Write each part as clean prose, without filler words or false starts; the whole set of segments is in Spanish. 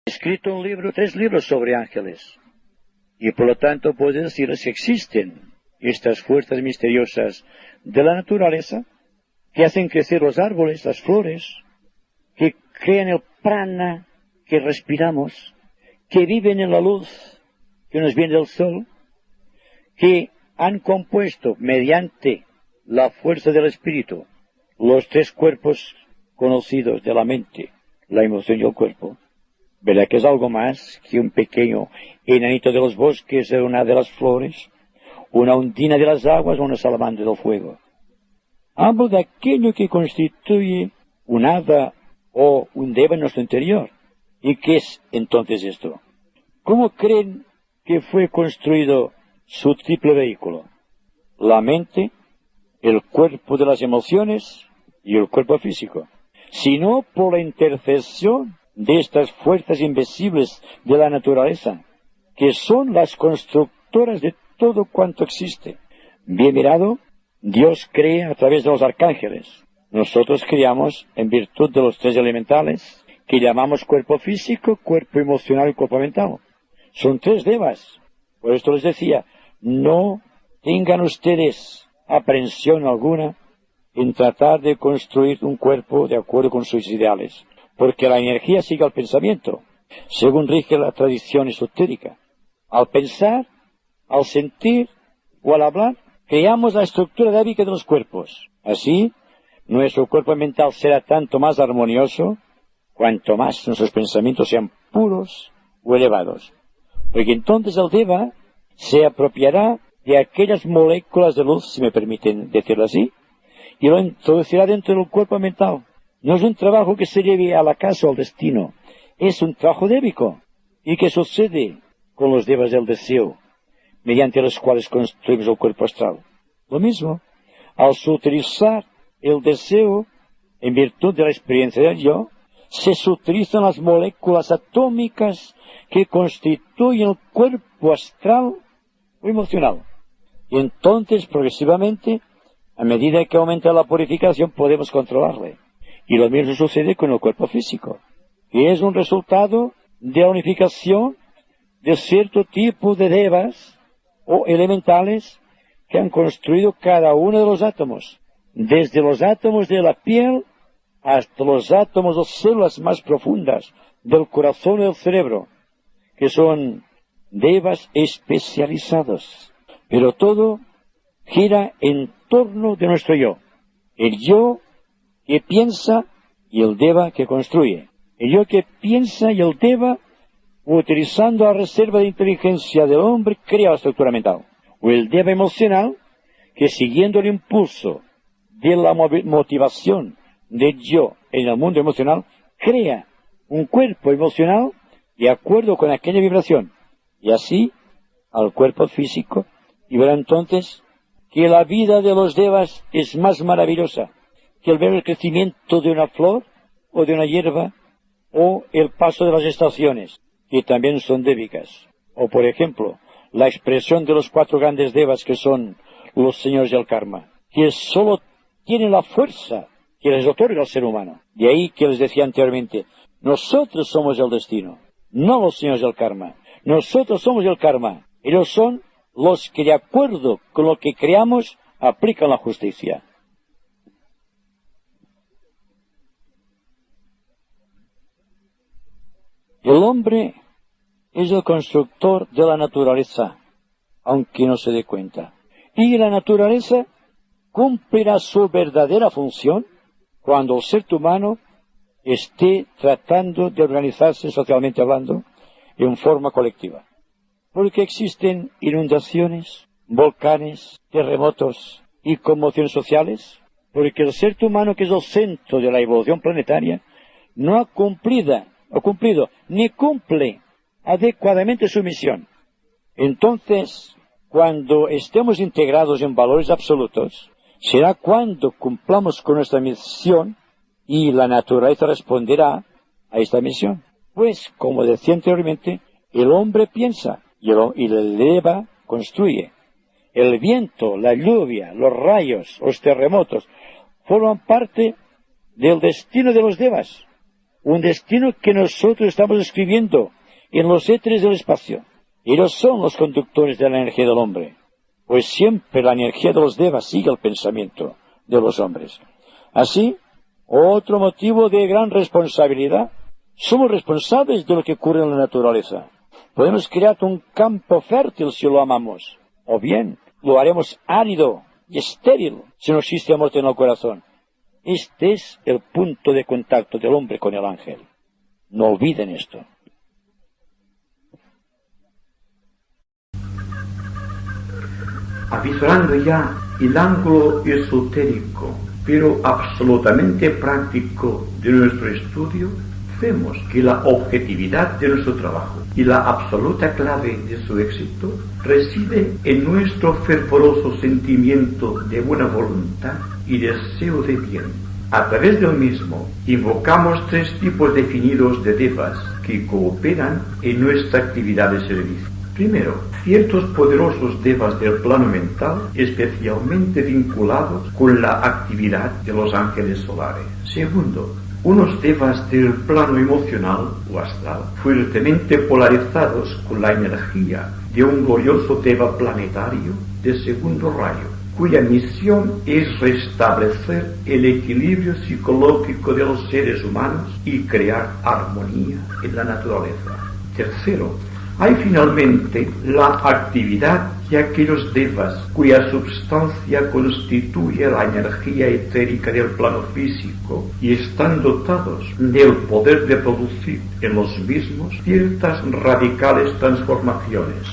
escrito un libro, 3 libros sobre ángeles. Y por lo tanto puede decirles que existen estas fuerzas misteriosas de la naturaleza que hacen crecer los árboles, las flores, que crean el prana que respiramos, que viven en la luz que nos viene del sol, que han compuesto mediante la fuerza del espíritu los 3 cuerpos conocidos de la mente, la emoción y el cuerpo. ¿Verdad que es algo más que un pequeño enanito de los bosques, una de las flores, una ondina de las aguas o una salamandra del fuego? Hablo de aquello que constituye un hada o un deva en nuestro interior. ¿Y qué es entonces esto? ¿Cómo creen que fue construido su triple vehículo? La mente, el cuerpo de las emociones y el cuerpo físico. Sino por la intercesión de estas fuerzas invisibles de la naturaleza, que son las constructoras de todo cuanto existe. Bien mirado, Dios crea a través de los arcángeles. Nosotros creamos en virtud de los 3 elementales, que llamamos cuerpo físico, cuerpo emocional y cuerpo mental. Son 3 devas. Por esto les decía, no tengan ustedes aprensión alguna en tratar de construir un cuerpo de acuerdo con sus ideales, porque la energía sigue al pensamiento, según rige la tradición esotérica. Al pensar, al sentir o al hablar, creamos la estructura dinámica de los cuerpos. Así, nuestro cuerpo mental será tanto más armonioso, cuanto más nuestros pensamientos sean puros o elevados. Porque entonces el Deva se apropiará de aquellas moléculas de luz, si me permiten decirlo así, y lo introducirá dentro del cuerpo mental. No es un trabajo que se lleve a la casa o al destino, es un trabajo débico. ¿Y qué sucede con los devas del deseo, mediante los cuales construimos el cuerpo astral? Lo mismo, al utilizar el deseo, en virtud de la experiencia del yo, se sutilizan las moléculas atómicas que constituyen el cuerpo astral o emocional. Y entonces, progresivamente, a medida que aumenta la purificación, podemos controlarle. Y lo mismo sucede con el cuerpo físico, que es un resultado de la unificación de cierto tipo de devas o elementales que han construido cada uno de los átomos, desde los átomos de la piel hasta los átomos o células más profundas del corazón y del cerebro, que son devas especializados. Pero todo gira en torno de nuestro yo. El yo que piensa y el deva que construye. El yo que piensa y el deva, utilizando la reserva de inteligencia del hombre, crea la estructura mental. O el deva emocional, que siguiendo el impulso de la motivación del yo en el mundo emocional, crea un cuerpo emocional de acuerdo con aquella vibración. Y así al cuerpo físico, y verá entonces que la vida de los devas es más maravillosa que el ver el crecimiento de una flor o de una hierba o el paso de las estaciones, que también son dévicas. O, por ejemplo, la expresión de los 4 grandes devas que son los señores del karma, que sólo tienen la fuerza que les otorga al ser humano. De ahí que les decía anteriormente, nosotros somos el destino, no los señores del karma. Nosotros somos el karma. Ellos son los que, de acuerdo con lo que creamos, aplican la justicia. El hombre es el constructor de la naturaleza, aunque no se dé cuenta. Y la naturaleza cumplirá su verdadera función cuando el ser humano esté tratando de organizarse socialmente hablando en forma colectiva. Porque existen inundaciones, volcanes, terremotos y conmociones sociales, porque el ser humano, que es el centro de la evolución planetaria, no ha cumplido ni cumple adecuadamente su misión. Entonces, cuando estemos integrados en valores absolutos, será cuando cumplamos con nuestra misión y la naturaleza responderá a esta misión. Pues, como decía anteriormente, el hombre piensa y el deva construye. El viento, la lluvia, los rayos, los terremotos forman parte del destino de los devas. un destino que nosotros estamos escribiendo en los éteres del espacio. Ellos son los conductores de la energía del hombre, pues siempre la energía de los devas sigue el pensamiento de los hombres. Así, otro motivo de gran responsabilidad, somos responsables de lo que ocurre en la naturaleza. Podemos crear un campo fértil si lo amamos, o bien lo haremos árido y estéril si no existe amor en el corazón. Este es el punto de contacto del hombre con el ángel. No olviden esto. Avisorando ya el ángulo esotérico, pero absolutamente práctico de nuestro estudio, vemos que la objetividad de nuestro trabajo y la absoluta clave de su éxito reside en nuestro fervoroso sentimiento de buena voluntad y deseo de bien. A través del mismo, invocamos tres tipos definidos de devas que cooperan en nuestra actividad de servicio. Primero, ciertos poderosos devas del plano mental, especialmente vinculados con la actividad de los ángeles solares. Segundo, unos devas del plano emocional o astral, fuertemente polarizados con la energía de un glorioso deva planetario de segundo rayo, cuya misión es restablecer el equilibrio psicológico de los seres humanos y crear armonía en la naturaleza. Tercero, hay finalmente la actividad de aquellos devas cuya substancia constituye la energía etérica del plano físico y están dotados del poder de producir en los mismos ciertas radicales transformaciones.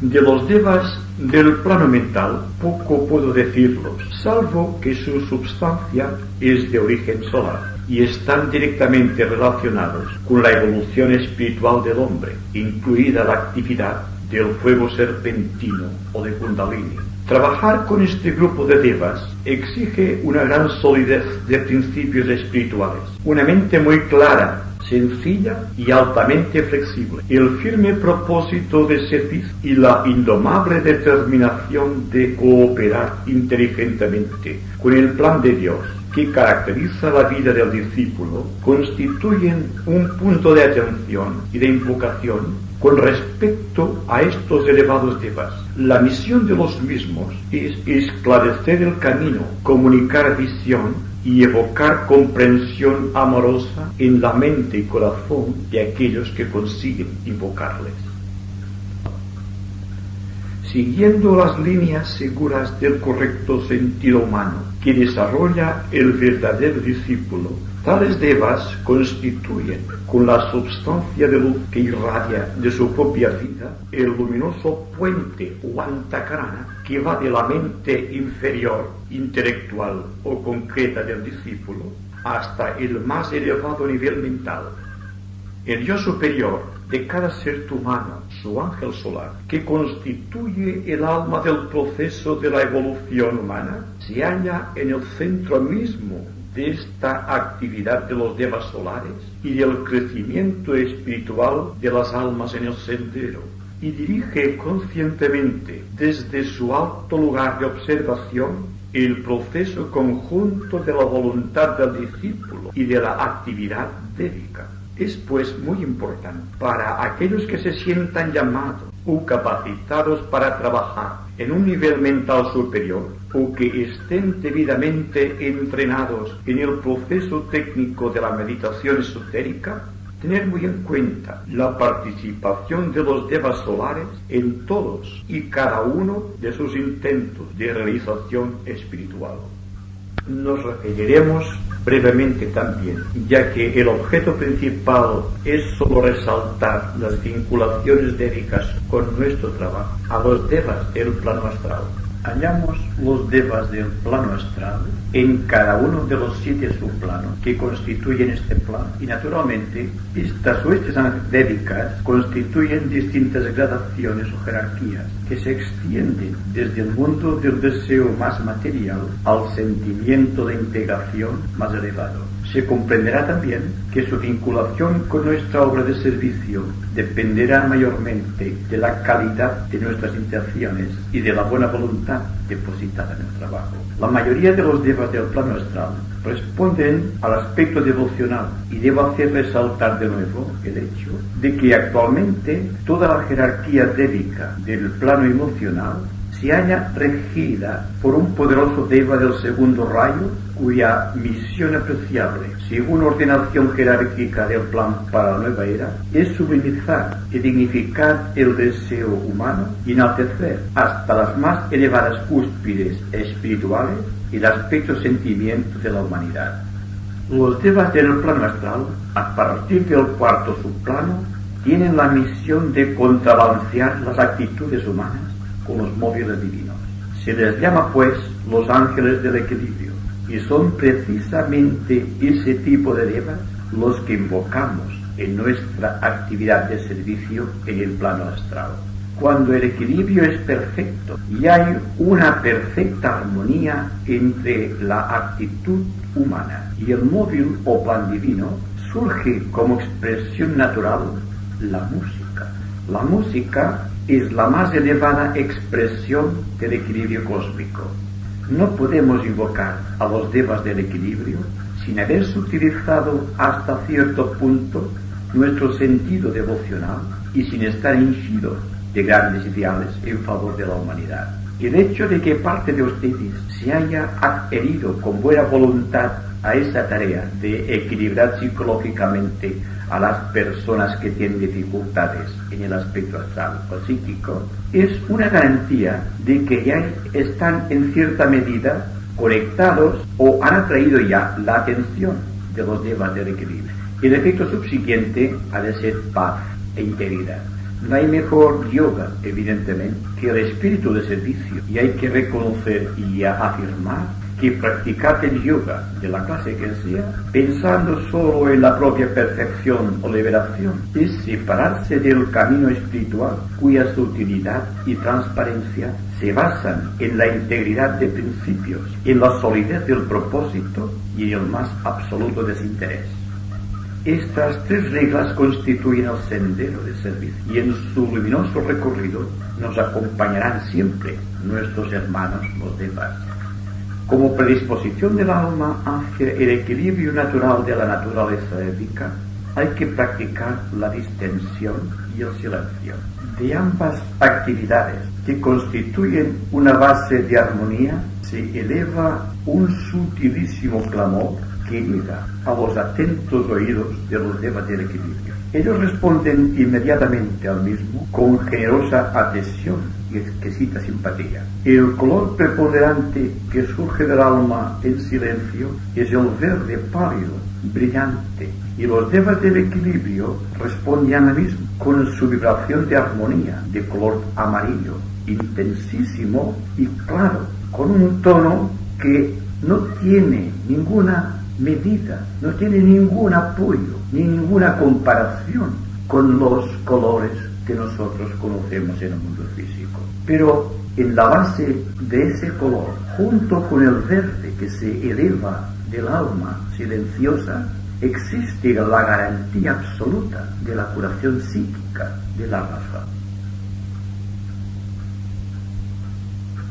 De los devas del plano mental poco puedo decirlos, salvo que su substancia es de origen solar y están directamente relacionados con la evolución espiritual del hombre, incluida la actividad del fuego serpentino o de Kundalini. Trabajar con este grupo de devas exige una gran solidez de principios espirituales, una mente muy clara, sencilla y altamente flexible, el firme propósito de servir y la indomable determinación de cooperar inteligentemente con el plan de Dios que caracteriza la vida del discípulo, constituyen un punto de atención y de invocación con respecto a estos elevados devas. La misión de los mismos es esclarecer el camino, comunicar visión y evocar comprensión amorosa en la mente y corazón de aquellos que consiguen invocarles. Siguiendo las líneas seguras del correcto sentido humano que desarrolla el verdadero discípulo, tales devas constituyen, con la substancia de luz que irradia de su propia vida, el luminoso puente o antakarana que va de la mente inferior, intelectual o concreta del discípulo hasta el más elevado nivel mental. El yo superior de cada ser humano, su ángel solar, que constituye el alma del proceso de la evolución humana, se halla en el centro mismo de esta actividad de los devas solares y del crecimiento espiritual de las almas en el sendero, y dirige conscientemente desde su alto lugar de observación el proceso conjunto de la voluntad del discípulo y de la actividad dédica. Es pues muy importante para aquellos que se sientan llamados o capacitados para trabajar en un nivel mental superior o que estén debidamente entrenados en el proceso técnico de la meditación esotérica, tener muy en cuenta la participación de los devas solares en todos y cada uno de sus intentos de realización espiritual. Nos referiremos brevemente también, ya que el objeto principal es solo resaltar las vinculaciones dédicas con nuestro trabajo, a los devas del plano astral. Hallamos los devas del plano astral en cada uno de los 7 subplanos que constituyen este plano, y naturalmente estas huestes dédicas constituyen distintas gradaciones o jerarquías que se extienden desde el mundo del deseo más material al sentimiento de integración más elevado. Se comprenderá también que su vinculación con nuestra obra de servicio dependerá mayormente de la calidad de nuestras intenciones y de la buena voluntad depositada en el trabajo. La mayoría de los devas del plano astral responden al aspecto devocional y debo hacer resaltar de nuevo el hecho de que actualmente toda la jerarquía dévica del plano emocional se halla regida por un poderoso deva del segundo rayo, cuya misión apreciable, según ordenación jerárquica del plan para la nueva era, es sublimizar y dignificar el deseo humano y enaltecer hasta las más elevadas cúspides espirituales el aspecto sentimiento de la humanidad. Los devas del plano astral, a partir del cuarto subplano, tienen la misión de contrabalancear las actitudes humanas con los móviles divinos. Se les llama pues los ángeles del equilibrio, y son precisamente ese tipo de devas los que invocamos en nuestra actividad de servicio en el plano astral. Cuando el equilibrio es perfecto y hay una perfecta armonía entre la actitud humana y el móvil o plan divino, surge como expresión natural la música. La música es la más elevada expresión del equilibrio cósmico. No podemos invocar a los devas del equilibrio sin haberse utilizado hasta cierto punto nuestro sentido devocional y sin estar henchidos de grandes ideales en favor de la humanidad. El hecho de que parte de ustedes se haya adherido con buena voluntad a esa tarea de equilibrar psicológicamente a las personas que tienen dificultades en el aspecto astral o psíquico, es una garantía de que ya están en cierta medida conectados o han atraído ya la atención de los devas del equilibrio. El efecto subsiguiente ha de ser paz e integridad. No hay mejor yoga, evidentemente, que el espíritu de servicio, y hay que reconocer y afirmar que practicar el yoga, de la clase que sea, pensando solo en la propia perfección o liberación, es separarse del camino espiritual, cuya sutilidad y transparencia se basan en la integridad de principios, en la solidez del propósito y en el más absoluto desinterés. Estas tres reglas constituyen el sendero de servicio y en su luminoso recorrido nos acompañarán siempre nuestros hermanos los devas. Como predisposición del alma hacia el equilibrio natural de la naturaleza ética, hay que practicar la distensión y el silencio. De ambas actividades, que constituyen una base de armonía, se eleva un sutilísimo clamor que llega a los atentos oídos de los devas del equilibrio. Ellos responden inmediatamente al mismo con generosa adhesión y exquisita simpatía. El color preponderante que surge del alma en silencio es el verde pálido, brillante, y los devas del equilibrio responden al mismo con su vibración de armonía de color amarillo, intensísimo y claro, con un tono que no tiene ninguna medida, no tiene ningún apoyo ni ninguna comparación con los colores que nosotros conocemos en el mundo físico. Pero en la base de ese color, junto con el verde que se eleva del alma silenciosa, existe la garantía absoluta de la curación psíquica de la raza.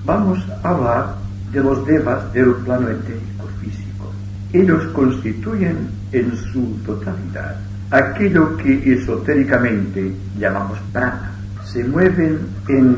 Vamos a hablar de los devas del plano etérico físico. Ellos constituyen en su totalidad aquello que esotéricamente llamamos prana. Se mueven en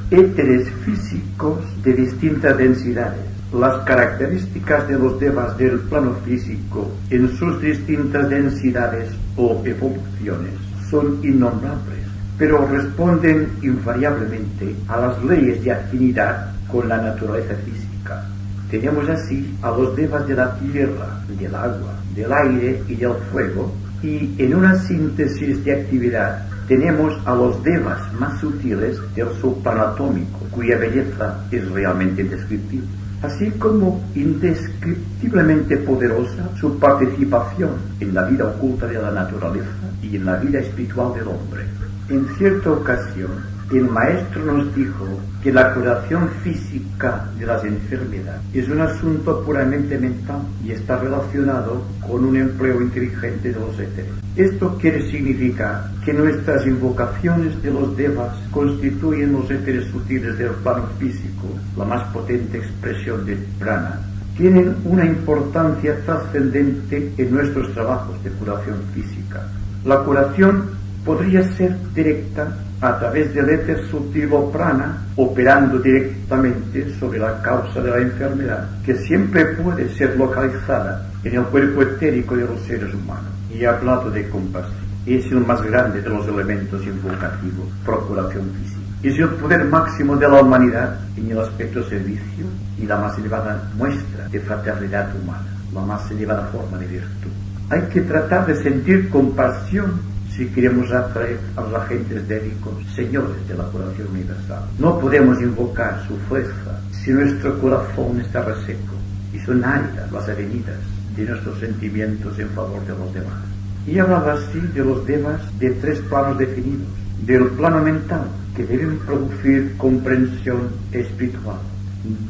éteres físicos de distintas densidades. Las características de los devas del plano físico en sus distintas densidades o evoluciones son innombrables, pero responden invariablemente a las leyes de afinidad con la naturaleza física. Tenemos así a los devas de la tierra, del agua, del aire y del fuego, y en una síntesis de actividad tenemos a los devas más sutiles del subplano atómico, cuya belleza es realmente indescriptible, así como indescriptiblemente poderosa su participación en la vida oculta de la naturaleza y en la vida espiritual del hombre. En cierta ocasión, El maestro nos dijo que la curación física de las enfermedades es un asunto puramente mental y está relacionado con un empleo inteligente de los éteres. Esto quiere significar que nuestras invocaciones de los devas constituyen los éteres sutiles del plano físico, la más potente expresión del prana. Tienen una importancia trascendente en nuestros trabajos de curación física. La curación podría ser directa a través del éter sutil o prana, operando directamente sobre la causa de la enfermedad, que siempre puede ser localizada en el cuerpo etérico de los seres humanos. Y he hablado de compasión. Es el más grande de los elementos invocativos, procuración física. Es el poder máximo de la humanidad en el aspecto servicio y la más elevada muestra de fraternidad humana, la más elevada forma de virtud. Hay que tratar de sentir compasión si queremos atraer a los agentes déricos, señores de la curación universal. No podemos invocar su fuerza si nuestro corazón está reseco y son áridas las avenidas de nuestros sentimientos en favor de los demás. Y hablaba así de los devas de tres planos definidos: del plano mental, que deben producir comprensión espiritual;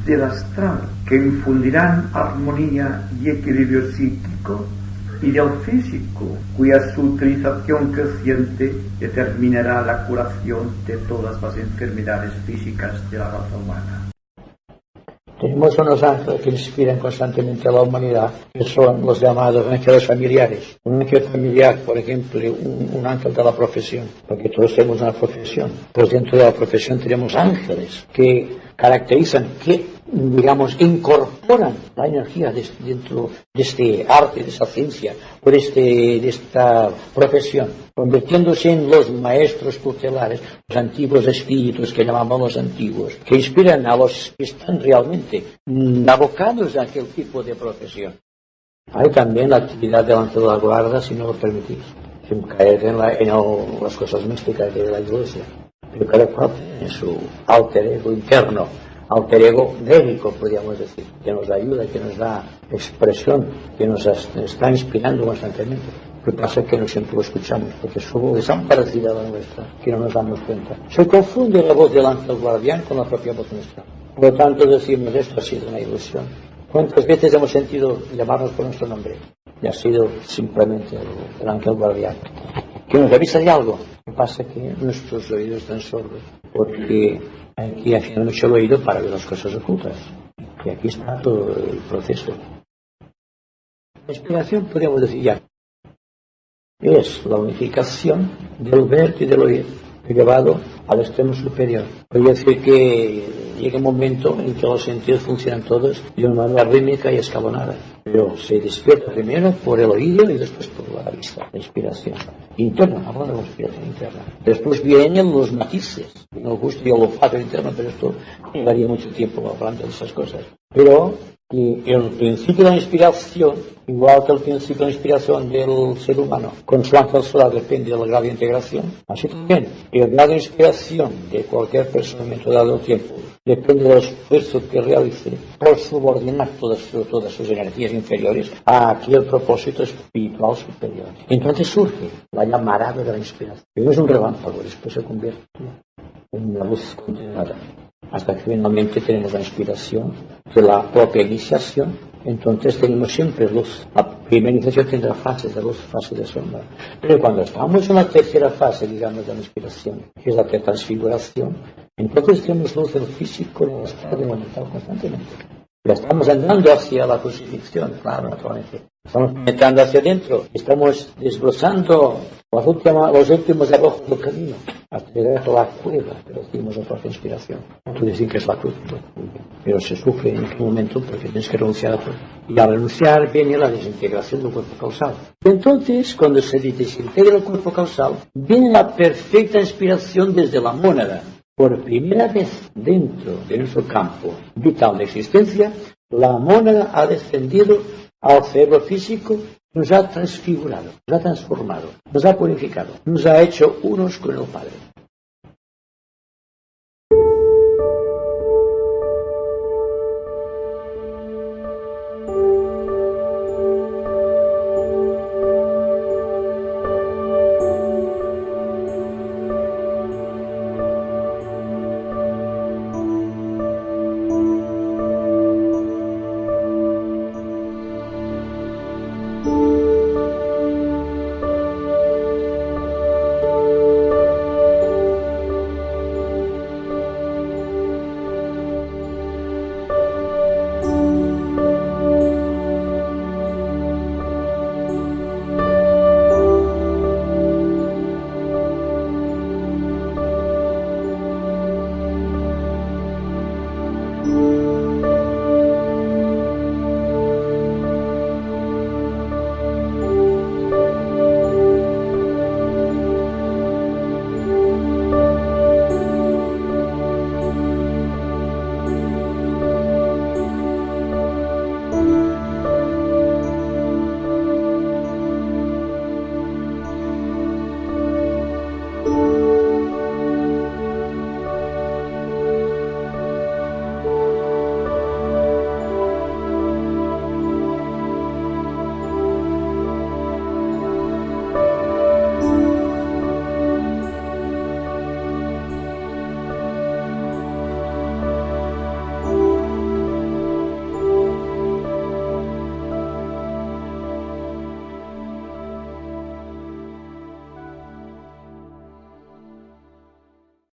del astral, que infundirán armonía y equilibrio psíquico; y del físico, cuya su utilización creciente determinará la curación de todas las enfermedades físicas de la raza humana. Tenemos unos ángeles que inspiran constantemente a la humanidad, que son los llamados ángeles familiares. Un ángel familiar, por ejemplo, un ángel de la profesión, porque todos tenemos una profesión. Pues dentro de la profesión tenemos ángeles que caracterizan, que incorporan la energía dentro de este arte, de esta ciencia, de esta profesión, convirtiéndose en los maestros tutelares, los antiguos espíritus que llamamos los antiguos, que inspiran a los que están realmente abocados a aquel tipo de profesión. Hay también la actividad del ángel de la guarda, si no lo permitís, sin caer en las cosas místicas de la Iglesia, pero cada cual tiene su alter ego interno, alter ego védico, podríamos decir, que nos ayuda, que nos da expresión, que nos está inspirando constantemente. Lo que pasa es que no siempre lo escuchamos, porque su voz es tan parecida a la nuestra que no nos damos cuenta. Se confunde la voz del ángel guardián con la propia voz nuestra. Por lo tanto, decimos, esto ha sido una ilusión. ¿Cuántas veces hemos sentido llamarnos por nuestro nombre? Y ha sido simplemente el ángel guardián, que nos avisa de algo. Lo que pasa es que nuestros oídos están sordos, porque aquí haciendo mucho el oído para ver las cosas ocultas. Y aquí está todo el proceso. La inspiración, podríamos decir ya, es la unificación del ver y del oír, llevado al extremo superior. Podría decir que llega un momento en que los sentidos funcionan todos de una manera rítmica y escalonada, pero se despierta primero por el oído y después por la vista, la inspiración interna, hablando de la inspiración interna. Después vienen los matices, nos gusta el olfato interno, pero esto llevaría mucho tiempo hablando de esas cosas. Pero el principio de la inspiración, igual que el principio de la inspiración del ser humano, con su ángel solar depende del grado de integración, así también el grado de inspiración de cualquier persona en dado tiempo depende del esfuerzo que realice por subordinar todas sus energías inferiores a aquel propósito espiritual superior. Entonces surge la llamarada de la inspiración. No es un relámpago, después se convierte en una luz continuada, hasta que finalmente tenemos la inspiración de la propia iniciación. Entonces tenemos siempre luz. La primera iniciación tendrá fases de luz, fases de sombra. Pero cuando estamos en la tercera fase, digamos, de la inspiración, que es la transfiguración, entonces tenemos luz en el físico, en el astral, en el mental constantemente. Ya estamos andando hacia la crucifixión, claro, naturalmente. Estamos entrando hacia adentro, estamos desglosando los últimos arrojos del camino, hasta llegar a la cueva, pero decimos la propia inspiración. Tú decís que es la cruz, pero se sufre en aquel momento porque tienes que renunciar a todo. Y al renunciar viene la desintegración del cuerpo causal. Entonces, cuando se desintegra el cuerpo causal, viene la perfecta inspiración desde la mónada. Por primera vez dentro de nuestro campo vital de existencia, la mónada ha descendido al cerebro físico, nos ha transfigurado, nos ha transformado, nos ha purificado, nos ha hecho unos con el Padre.